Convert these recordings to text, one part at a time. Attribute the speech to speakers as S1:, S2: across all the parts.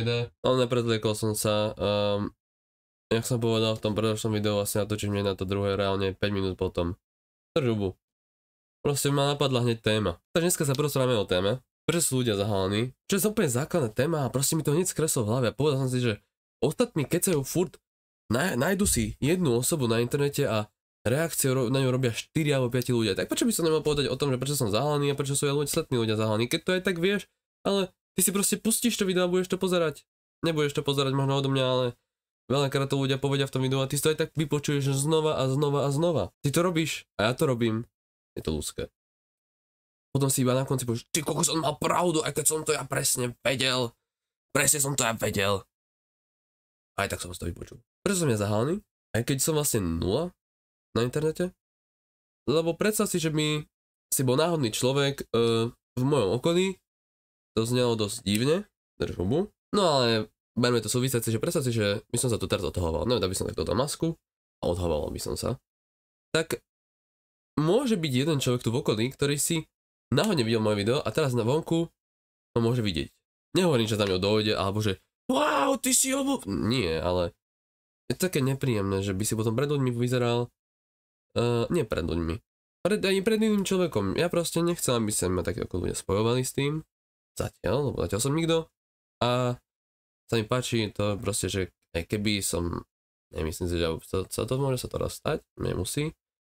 S1: ide. Ale nepredliekol som sa. Jak som povedal v tom predošlom videu, vlastne natočím na to druhé reálne 5 minút potom. Držubu. Proste ma napadla hneď téma. Takže dneska sa porozprávame o téme. Prečo sú ľudia zahalení? Čo je úplne základná téma a proste mi to hneď skreslo v hlave a povedal som si, že ostatní kecajú furt, nájdu si jednu osobu na internete a reakciu na ňu robia 4 alebo 5 ľudia. Tak prečo by som nemal povedať o tom, že prečo som zahalený a prečo sú ostatní ľudia zahalení, keď to aj tak vieš, ale ty si proste pustíš to video a budeš to pozerať. Nebudeš to pozerať možno odo mňa, ale veľakrát to ľudia povedia v tom videu a ty si to aj tak vypočuješ znova a znova a znova. Ty to robíš a ja to robím. Je to ľudské. Potom si iba na konci povieš, ty kokos, on mal pravdu, aj keď som to ja presne vedel. Presne som to ja vedel. Aj tak som si to vypočul. Prečo som ja zahalený? Aj keď som vlastne nula na internete? Lebo predstav si, že by si bol náhodný človek v mojom okolí. To znelo dosť divne. Drž hubu. No ale berme to súvisiaci, že predstav si, že by som sa tu teraz odhaloval. Neviem, aby som takto dal masku a odhaloval by som sa. Tak môže byť jeden človek tu v okolí, ktorý si náhodne videl moje video a teraz na vonku ho môže vidieť. Nehovorím, že za mňou dojde, alebo že wow, ty si Nie, ale je to také nepríjemné, že by si potom pred ľuďmi vyzeral nie pred ľuďmi. Ani pred iným človekom. Ja proste nechcem, aby sa ma tak ako ľudia spojovali s tým. Zatiaľ, lebo zatiaľ som nikto. A sa mi páči to proste, že aj keby som, nemyslím si, že sa to môže sa to rozstať, nemusí,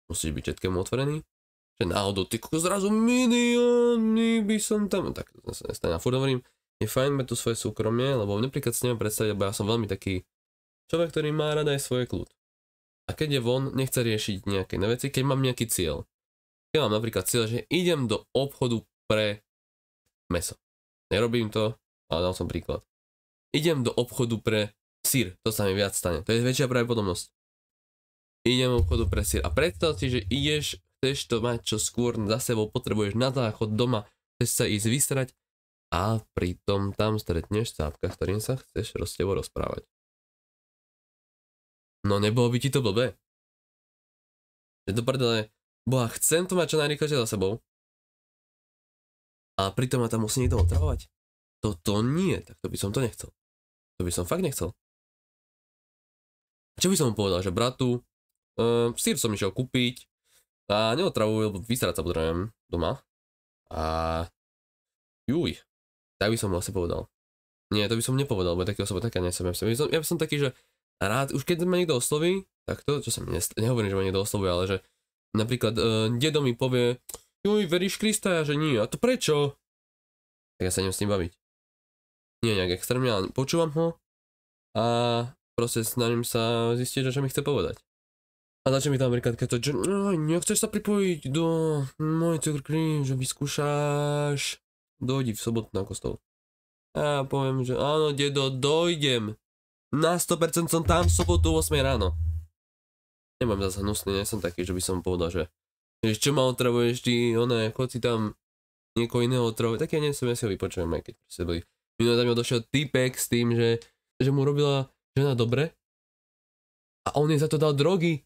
S1: musíš byť všetkému otvorený, že náhodou ty zrazu milióny by som tam, tak to sa nestane. A furt hovorím, je fajn mať tu svoje súkromie, lebo napríklad si neviem predstaviť, lebo ja som veľmi taký človek, ktorý má rada aj svoj kľud. A keď je von, nechce riešiť nejaké veci, keď mám nejaký cieľ. Keď mám napríklad cieľ, že idem do obchodu pre mäso. Nerobím to, ale dal som príklad. Idem do obchodu pre syr, to sa mi viac stane, to je väčšia pravdepodobnosť. Idem do obchodu pre syr a predstav si, že ideš, chceš to mať čo skôr za sebou, potrebuješ na záchod doma, chceš sa ísť vysrať a pritom tam stretneš cápka, s ktorým sa chceš s tebou rozprávať. No nebolo by ti to blbé? Že to prdele, boha, chcem to mať čo najrýchlejšie za sebou, a pritom ma tam musí niekto otravovať. Toto nie, tak to by som to nechcel. To by som fakt nechcel. Čo by som mu povedal, že bratu, sír som išiel kúpiť a neotravuj, lebo vysrať sa potrebujem doma. A juj, tak by som mu asi povedal. Nie, to by som nepovedal, bo taký osoba taká nesom. Ja by som taký, že rád, už keď ma niekto osloví, tak to, čo sa mi nehovorím, že ma niekto oslovuje, ale že napríklad dedo mi povie, juj, veríš Krista? Ja, že nie. A to prečo? Tak ja sa idem s ním baviť. Nie nejak extrémne, ale počúvam ho a proste snažím sa zistiť, čo mi chce povedať. A začne mi tam napríklad keď to, že nechceš sa pripojiť do mojej cukrky, že vyskúšaš, dojdi v sobotu na kostol. A ja poviem, že áno, dedo, dojdem. Na 100% som tam v sobotu 8 ráno. Nemám zase hnusný, nie som taký, že by som povedal, že čo ma otravuješ ty, chod si tam niekoho iného otravuje, tak ja nie som, ja si ho vypočujem, aj keď proste boli. Minulé tam došiel týpek s tým, že mu robila žena dobre a on jej za to dal drogy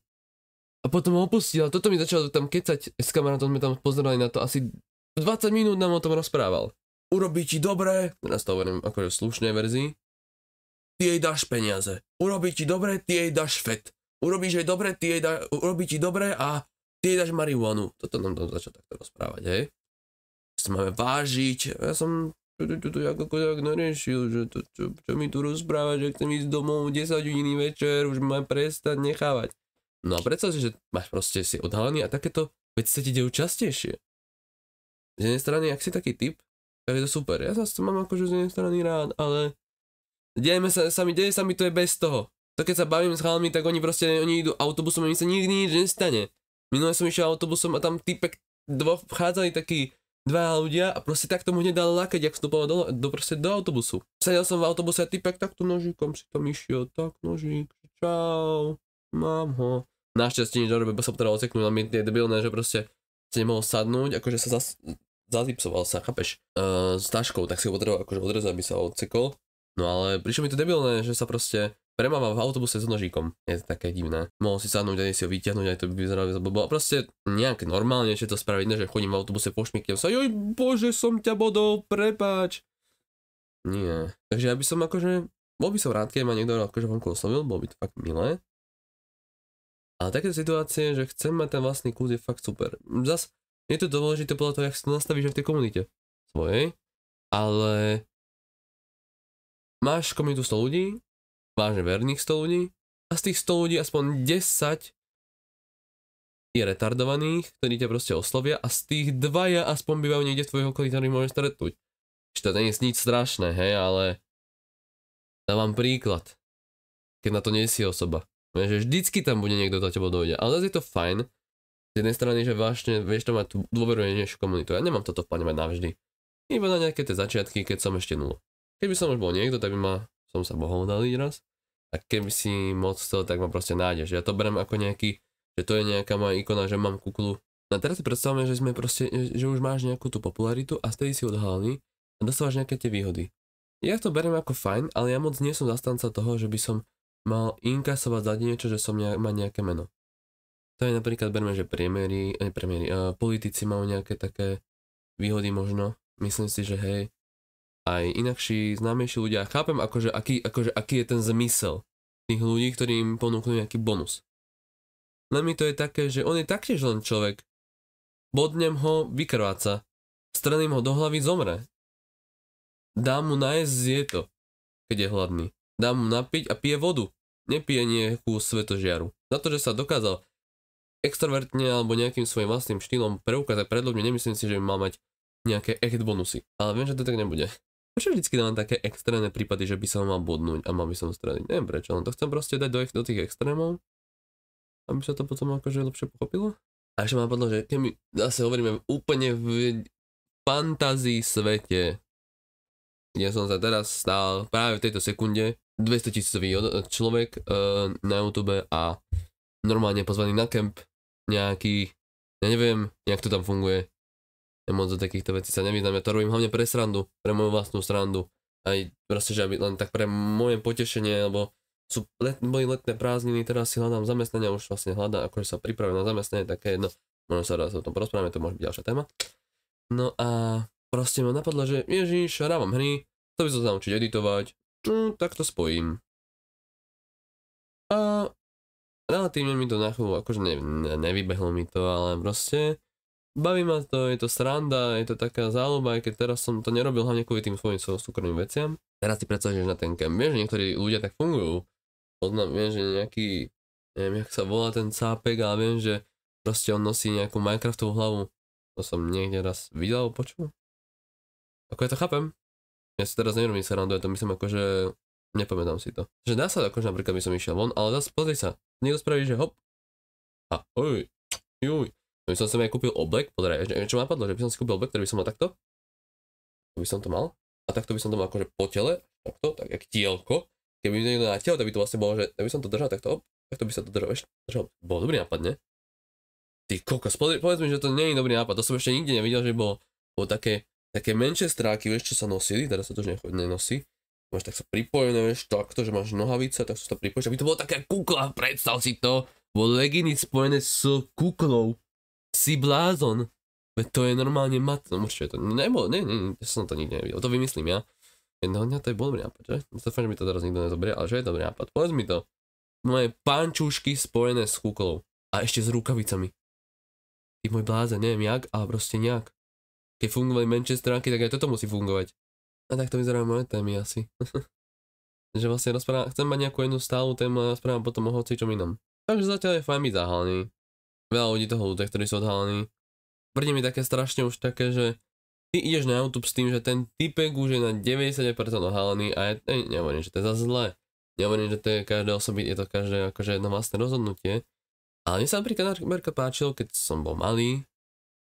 S1: a potom ho opustil a toto mi začal tam kecať s kamarátom, sme tam pozerali na to, asi 20 minút nám o tom rozprával. Urobí ti dobre, teraz to hovorím akože v slušnej verzii, ty jej dáš peniaze, urobí ti dobre, ty jej dáš fet, urobíš jej dobre, urobí ti dobre a ty jej dáš marihuanu. Toto nám tam začal takto rozprávať, hej. Sa máme vážiť, ja som jak neriešil, že to, čo mi tu rozpráva, že chcem ísť domov 10 hodín večer, už mám prestať nechávať. No a predstav si, že máš proste si odhalený a takéto veci sa ti dejú častejšie. Z jednej strany, ak si taký typ, tak je to super. Ja sa mám akože z jednej strany rád, ale deje sa mi to je bez toho. To keď sa bavím s chalami, tak oni idú autobusom a mi sa nikdy nič nestane. Minulé som išiel autobusom a tam typek vchádzali takí dvaja ľudia a proste takto mu hneď dal lakať, jak vstupoval do autobusu. Sedel som v autobuse a typek takto nožíkom si tam išiel, tak nožík, čau, mám ho. Našťastie nič nerobil, bo sa potreboval odseknúť, ale mi je debilné, že proste si nemohol sadnúť, akože sa zazipsoval sa, chápeš, s taškou, tak si ho potreboval akože odrezať, aby sa odsekol. No ale prišlo mi to debilné, že sa proste premával v autobuse s nožíkom. Je to také divné. Mohol si sadnúť a si ho vyťahnuť, aj to by vyzeralo blbo. Proste nejak normálne, že to spraviť, ne, že chodím v autobuse, pošmyknem sa, joj bože, som ťa bodol, prepáč. Nie. Takže ja by som akože, bol by som rád, keď ma niekto akože vonku oslovil, bol by to fakt milé. Ale také situácie, že chcem mať ten vlastný kľud je fakt super. Zas je to dôležité podľa toho, jak si to nastavíš v tej komunite svojej, ale máš komunitu 100 ľudí, vážne verných 100 ľudí a z tých 100 ľudí aspoň 10 je retardovaných, ktorí ťa proste oslovia a z tých dvaja aspoň bývajú niekde v tvojho okolí, ktorých môžeš stretnúť. Čiže to nie je nič strašné, hej, ale dávam príklad, keď na to nie si osoba. Že vždycky tam bude niekto do teba dojde, ale zase je to fajn, z jednej strany, že vážne vieš tam mať tú dôverujnejšiu komunitu. Ja nemám toto v pláne mať navždy. Iba na nejaké tie začiatky, keď som ešte nula. Keby som už bol niekto, tak by som sa mohol daliť raz. A keby si moc chcel, tak ma proste nájdeš. Ja to berem ako nejaký, že to je nejaká moja ikona, že mám kuklu. No a teraz si predstavme, že sme proste, že už máš nejakú tú popularitu a vtedy si odhalený a dostávaš nejaké tie výhody. Ja to berem ako fajn, ale ja moc nie som zastanca toho, že by som mal inkasovať za niečo, že som má nejaké meno. To je napríklad, berme, že politici majú nejaké také výhody možno. Myslím si, že hej, aj inakší, známejší ľudia. Chápem, aký je ten zmysel tých ľudí, ktorí im ponúknú nejaký bonus. Len mi to je také, že on je taktiež len človek. Bodnem ho, vykrváca. Strelím ho do hlavy, zomre. Dám mu nájsť, zje to, keď je hladný. Dám mu napiť a pije vodu. Nepije nejakú svetožiaru. Za to, že sa dokázal extrovertne alebo nejakým svojím vlastným štýlom preukázať pred ľuďmi, nemyslím si, že by mal mať nejaké echt bonusy. Ale viem, že to tak nebude. Prečo vždycky dávam také extrémne prípady, že by som mal bodnúť a mal by som streliť? Neviem prečo, len to chcem proste dať do tých extrémov, aby sa to potom akože lepšie pochopilo. A ešte ma napadlo, že keď my zase hovoríme úplne v fantázii svete, kde som sa teraz stál práve v tejto sekunde, 200 000 človek na YouTube a normálne pozvaný na kemp nejaký, ja neviem, jak to tam funguje. Ja moc do takýchto vecí sa nevyznám, ja to robím hlavne pre srandu, pre moju vlastnú srandu. Aj proste, že aby len tak pre moje potešenie, lebo boli letné prázdniny, teraz si hľadám zamestnania, už vlastne hľadám, akože sa pripravujem na zamestnanie, také jedno, možno sa raz o tom porozprávame, to môže byť ďalšia téma. No a proste ma napadlo, že ježiš, hrávam hry, chcel by som sa naučiť editovať, tak to spojím. A relatívne mi to na chvíľu, akože nevybehlo mi to, ale proste baví ma to, je to sranda, je to taká záľuba, aj keď teraz som to nerobil hlavne kvôli tým svojim súkromným veciam. Teraz si predstavíš na ten camp, vieš, že niektorí ľudia tak fungujú. Poznám, viem, že nejaký, neviem, jak sa volá ten cápek, ale viem, že proste on nosí nejakú Minecraftovú hlavu. To som niekde raz videl, počul. Ako ja to chápem. Ja si teraz nerobím srandu, ja to myslím akože, nepamätám si to. Že dá sa akože napríklad by som išiel von, ale zase pozri sa, niekto spraví, že hop. A juj. By som si aj kúpil oblek, pozeraj, čo ma napadlo, že by som si kúpil oblek, ktorý by som mal takto. To by som to mal. A takto by som to mal akože po tele, takto, tak jak tielko. Keby mi niekto natiaľ, tak by to vlastne bolo, že by som to držal takto, takto by sa to držal. Bolo dobrý nápad, ne? Ty kokos, povedz mi, že to nie je dobrý nápad, to som ešte nikde nevidel, že bolo také menšie stráky, vieš, čo sa nosili, teraz sa to už nenosí. Máš tak sa pripojené, vieš, takto, že máš nohavice, tak sa to pripojíš, aby to bolo taká kukla, predstav si to, bolo leginy spojené s kuklou. Si blázon. Veď to je normálne určite to nebolo, ja som to nikdy nevidel, to vymyslím ja. Jedného dňa to je dobrý nápad, že? Dúfam, že mi to teraz nikto nezoberie, ale že je dobrý nápad. Povedz mi to. Moje pančúšky spojené s kuklou. A ešte s rukavicami. Ty môj blázen, neviem jak, ale proste nejak. Keď fungovali menšie stránky, tak aj toto musí fungovať. A tak to vyzerajú moje témy asi. Že vlastne chcem mať nejakú jednu stálu tému a rozprávam potom o hocičom inom. Takže zatiaľ je fajn byť zahalený. Veľa ľudí toho ľudia, ktorí sú odhalení. Príde mi také strašne už také, že ty ideš na YouTube s tým, že ten typek už je na 90% odhalený a ja nehovorím, že to je za zlé. Nehovorím, že to je každé osoby, je to každé akože jedno vlastné rozhodnutie. Ale mne sa napríklad páčilo, keď som bol malý,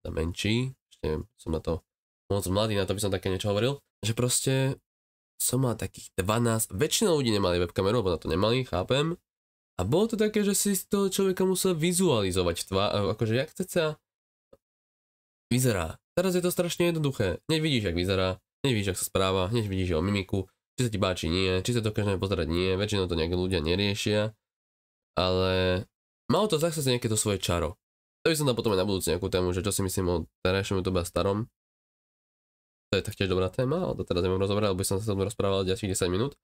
S1: menší, ešte som na to moc mladý, na to by som také niečo hovoril, že proste som mal takých 12, väčšina ľudí nemali webkameru, lebo na to nemali, chápem. A bolo to také, že si toho človeka musel vizualizovať akože jak sa vyzerá. Teraz je to strašne jednoduché. Hneď vidíš, jak vyzerá, hneď vidíš, jak sa správa, hneď vidíš jeho mimiku, či sa ti páči, nie, či sa dokážeme pozerať, nie, väčšinou to nejaké ľudia neriešia, ale malo to zase nejaké to svoje čaro. To by som dal potom aj na budúci nejakú tému, že čo si myslím o terajšom YouTube a starom. To je taktiež dobrá téma, ale to teraz neviem rozoberať, lebo som sa tam rozprával ďalších 10 minút.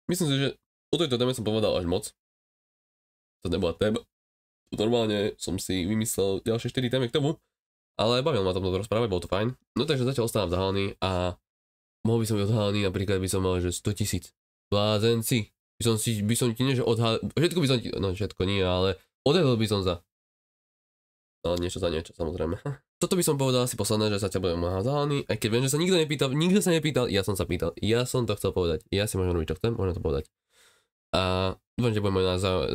S1: Myslím si, že o tejto téme som povedal až moc. To nebola téma. Normálne som si vymyslel ďalšie 4 témy k tomu, ale bavil ma tom toto rozprávať, bolo to fajn. No takže zatiaľ ostávam zahalený a mohol by som byť odhalený, napríklad by som mal, že 100 000. Blázenci. By som ti nie, že všetko by som ti, no všetko nie, ale odhalil by som za. No niečo za niečo, samozrejme. Toto by som povedal asi posledné, že zatiaľ budem zahalený, aj keď viem, že sa nikto sa nepýtal, ja som sa pýtal, ja som to chcel povedať, ja si môžem robiť, čo chcem, môžem to povedať. A dúfam, že bude môj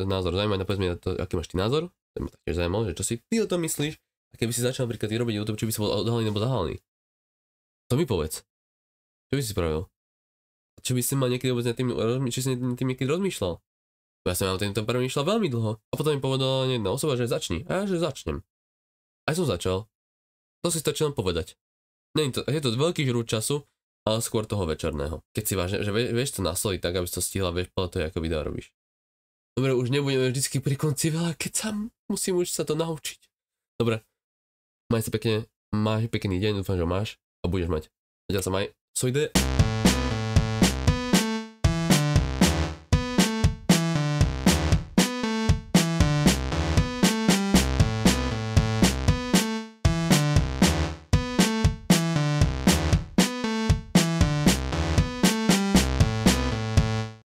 S1: názor zaujímať, napovedz mi na to, aký máš ty názor, to ma taktiež zaujímalo, že čo si ty o tom myslíš, a keby si začal napríklad robiť YouTube, či by si bol odhalený nebo zahalený. To mi povedz. Čo by si spravil? Čo by si mal niekedy vôbec či si tým niekedy rozmýšľal? Ja som na tým premýšľal veľmi dlho. A potom mi povedala jedna osoba, že začni. A ja, že začnem. Aj som začal. To si stačí len povedať. Je to veľký žrút času, ale skôr toho večerného. Keď si vážne, že vieš to nasloviť tak, aby si to stihla, vieš, podľa toho, ako video robíš. Dobre, už nebudeme vždycky pri konci veľa, keď sa musím už sa to naučiť. Dobre. Maj sa pekne, máš pekný deň, dúfam, že máš a budeš mať. Zatiaľ sa maj. Sojde.